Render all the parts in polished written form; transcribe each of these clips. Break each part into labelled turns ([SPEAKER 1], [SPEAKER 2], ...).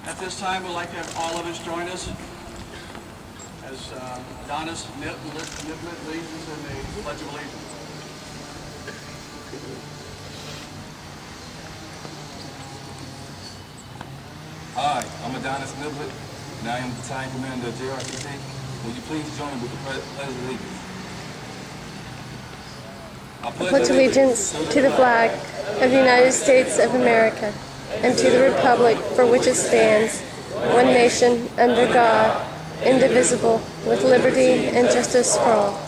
[SPEAKER 1] At this time, we'd like to have all of us join us as Donis Niblett leads us in the Pledge of Allegiance.
[SPEAKER 2] Hi, I'm Adonis Niblett, and I am the Battalion Commander of JRTC. Will you please join with the Pledge of Allegiance? I
[SPEAKER 3] pledge allegiance to the flag of the United States of America and to the republic for which it stands, one nation, under God, indivisible, with liberty and justice for all.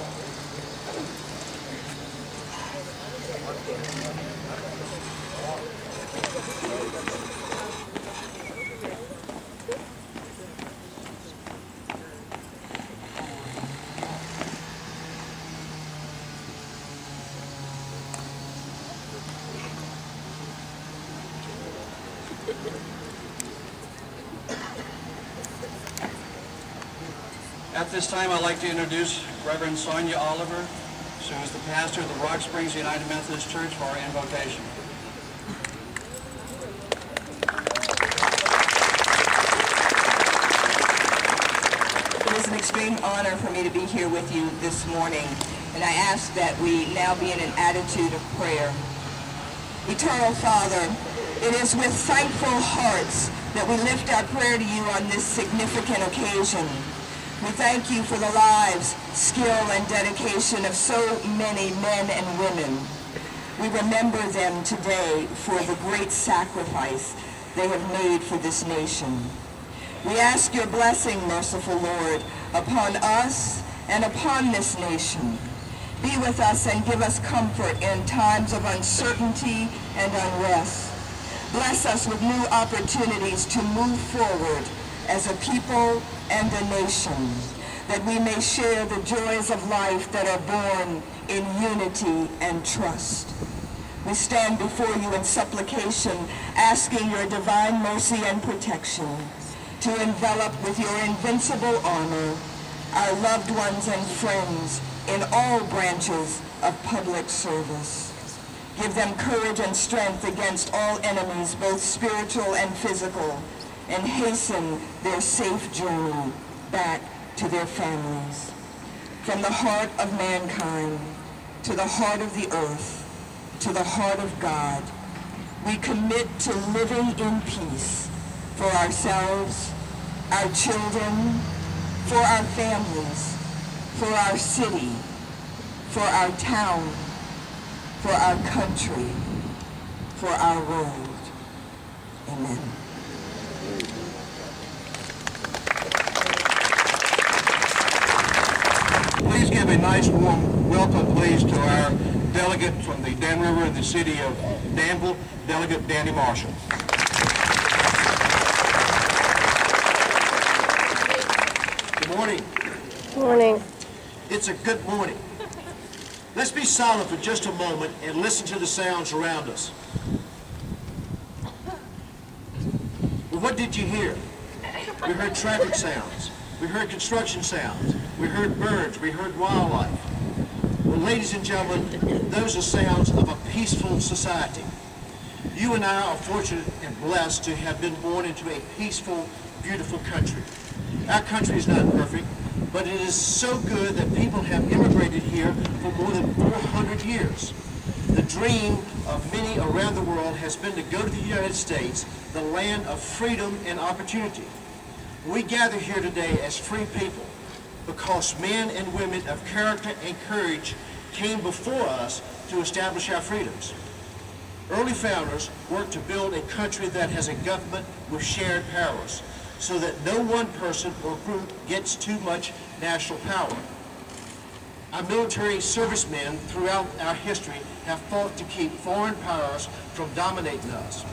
[SPEAKER 1] At this time, I'd like to introduce Reverend Sonia Oliver, who is the pastor of the Rock Springs United Methodist Church, for our invocation.
[SPEAKER 4] It is an extreme honor for me to be here with you this morning, and I ask that we now be in an attitude of prayer. Eternal Father, it is with thankful hearts that we lift our prayer to you on this significant occasion. We thank you for the lives, skill, and dedication of so many men and women. We remember them today for the great sacrifice they have made for this nation. We ask your blessing, merciful Lord, upon us and upon this nation. Be with us and give us comfort in times of uncertainty and unrest. Bless us with new opportunities to move forward as a people and a nation, that we may share the joys of life that are born in unity and trust. We stand before you in supplication, asking your divine mercy and protection to envelop with your invincible honor our loved ones and friends in all branches of public service. Give them courage and strength against all enemies, both spiritual and physical, and hasten their safe journey back to their families. From the heart of mankind to the heart of the earth, to the heart of God, we commit to living in peace for ourselves, our children, for our families, for our city, for our town, for our country, for our world. Amen.
[SPEAKER 1] Please give a nice warm welcome, please, to our delegate from the Dan River and the city of Danville, Delegate Danny Marshall. Good morning.
[SPEAKER 3] Good morning.
[SPEAKER 5] It's a good morning. Let's be silent for just a moment and listen to the sounds around us. Well, what did you hear? We heard traffic sounds. We heard construction sounds. We heard birds. We heard wildlife. Well, ladies and gentlemen, those are sounds of a peaceful society. You and I are fortunate and blessed to have been born into a peaceful, beautiful country. Our country is not perfect, but it is so good that people have immigrated here for more than 400 years. The dream of many around the world has been to go to the United States, the land of freedom and opportunity. We gather here today as free people because men and women of character and courage came before us to establish our freedoms. Early founders worked to build a country that has a government with shared powers, so that no one person or group gets too much national power. Our military servicemen throughout our history have fought to keep foreign powers from dominating us.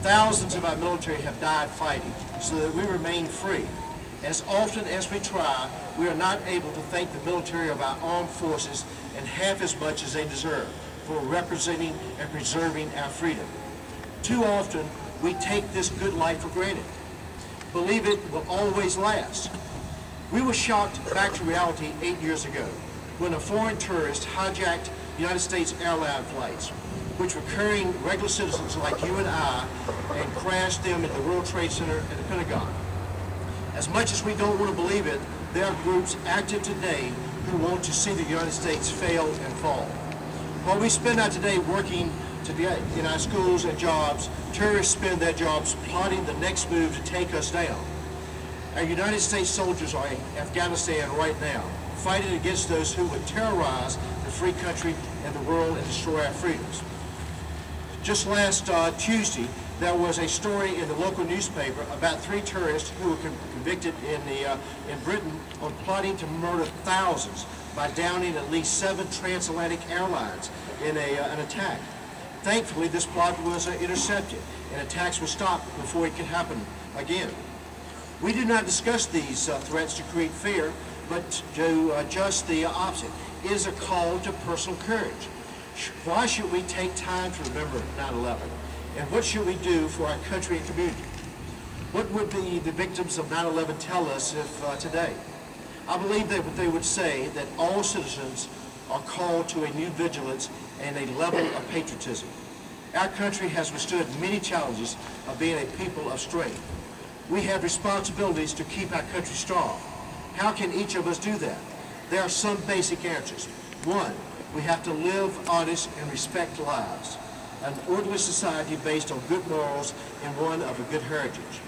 [SPEAKER 5] Thousands of our military have died fighting so that we remain free. As often as we try, we are not able to thank the military of our armed forces and half as much as they deserve for representing and preserving our freedom. Too often, we take this good life for granted. Believe it will always last. We were shocked back to reality 8 years ago when a foreign tourist hijacked United States airline flights, which were carrying regular citizens like you and I, and crashed them at the World Trade Center and the Pentagon. As much as we don't want to believe it, there are groups active today who want to see the United States fail and fall. While we spend our day working today in our schools and jobs, terrorists spend their jobs plotting the next move to take us down. Our United States soldiers are in Afghanistan right now, fighting against those who would terrorize the free country and the world and destroy our freedoms. Just last Tuesday, there was a story in the local newspaper about 3 tourists who were convicted in Britain on plotting to murder thousands by downing at least 7 transatlantic airlines in an attack. Thankfully, this plot was intercepted, and attacks were stopped before it could happen again. We do not discuss these threats to create fear, but to just the opposite. It is a call to personal courage. Why should we take time to remember 9/11? And what should we do for our country and community? What would the victims of 9/11 tell us if today? I believe that they would say that all citizens are called to a new vigilance and a level of patriotism. Our country has withstood many challenges of being a people of strength. We have responsibilities to keep our country strong. How can each of us do that? There are some basic answers. 1, we have to live honest and respect lives. An orderly society based on good morals and one of a good heritage.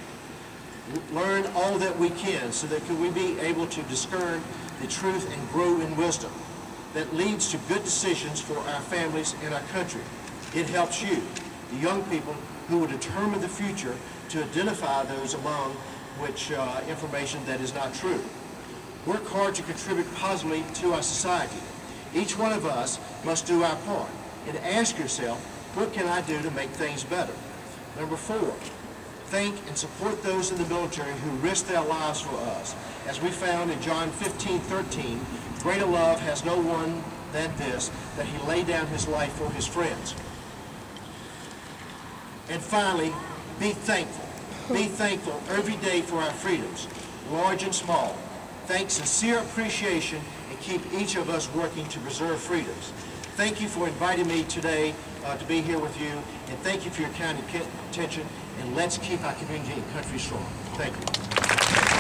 [SPEAKER 5] Learn all that we can so that we be able to discern the truth and grow in wisdom that leads to good decisions for our families and our country. It helps you, the young people who will determine the future, to identify those among which information that is not true. Work hard to contribute positively to our society. Each one of us must do our part, and ask yourself, what can I do to make things better? Number 4, thank and support those in the military who risk their lives for us. As we found in John 15:13, greater love has no one than this, that he laid down his life for his friends. And finally, be thankful. Be thankful every day for our freedoms, large and small. Thank sincere appreciation and keep each of us working to preserve freedoms. Thank you for inviting me today to be here with you, and thank you for your kind attention, and let's keep our community and country strong. Thank you.